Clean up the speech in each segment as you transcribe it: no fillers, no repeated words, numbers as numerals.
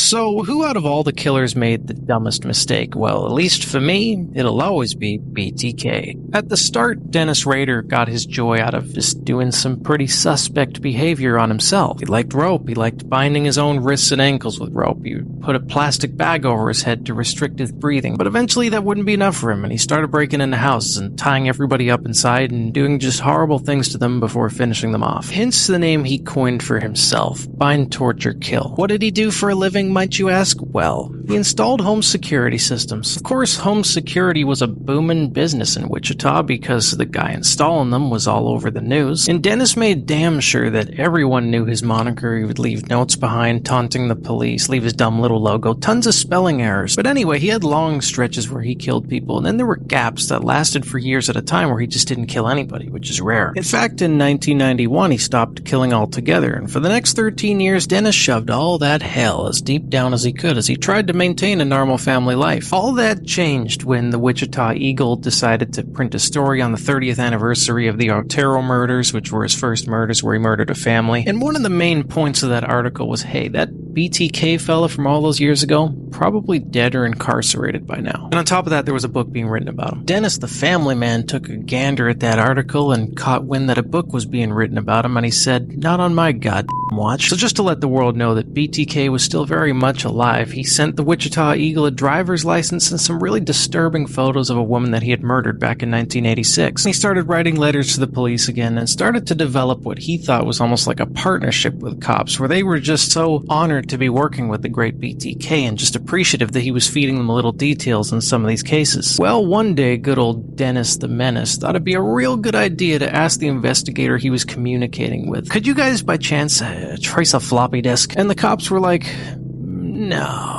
So, who out of all the killers made the dumbest mistake? Well, at least for me, it'll always be BTK. At the start, Dennis Rader got his joy out of just doing some pretty suspect behavior on himself. He liked rope. He liked binding his own wrists and ankles with rope. He put a plastic bag over his head to restrict his breathing. But eventually that wouldn't be enough for him, and he started breaking into houses and tying everybody up inside and doing just horrible things to them before finishing them off. Hence the name he coined for himself: bind, torture, kill. What did he do for a living, might you ask? Well, he installed home security systems. Of course, home security was a booming business in Wichita because the guy installing them was all over the news, and Dennis made damn sure that everyone knew his moniker. He would leave notes behind taunting the police, leave his dumb little logo, tons of spelling errors. But anyway, he had long stretches where he killed people, and then there were gaps that lasted for years at a time where he just didn't kill anybody, which is rare. In fact, in 1991, he stopped killing altogether, and for the next 13 years, Dennis shoved all that hell as deep down as he could as he tried to maintain a normal family life. All that changed when the Wichita Eagle decided to print a story on the 30th anniversary of the Otero murders, which were his first murders where he murdered a family. And one of the main points of that article was, hey, that BTK fella from all those years ago, probably dead or incarcerated by now. And on top of that, there was a book being written about him. Dennis, the family man, took a gander at that article and caught wind that a book was being written about him, and he said, not on my goddamn watch. So just to let the world know that BTK was still very much alive, he sent the Wichita Eagle a driver's license and some really disturbing photos of a woman that he had murdered back in 1986. He started writing letters to the police again and started to develop what he thought was almost like a partnership with cops, where they were just so honored to be working with the great BTK and just appreciative that he was feeding them little details in some of these cases. Well, one day, good old Dennis the Menace thought it'd be a real good idea to ask the investigator he was communicating with, could you guys by chance trace a floppy disk? And the cops were like, no.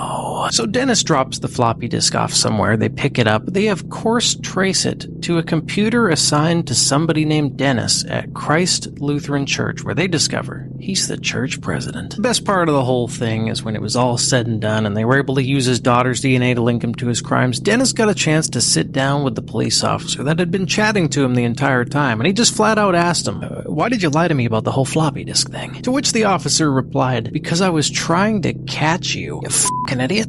So Dennis drops the floppy disk off somewhere, they pick it up, they of course trace it to a computer assigned to somebody named Dennis at Christ Lutheran Church, where they discover he's the church president. The best part of the whole thing is when it was all said and done and they were able to use his daughter's DNA to link him to his crimes, Dennis got a chance to sit down with the police officer that had been chatting to him the entire time, and he just flat out asked him, why did you lie to me about the whole floppy disk thing? To which the officer replied, because I was trying to catch you, you fucking idiot.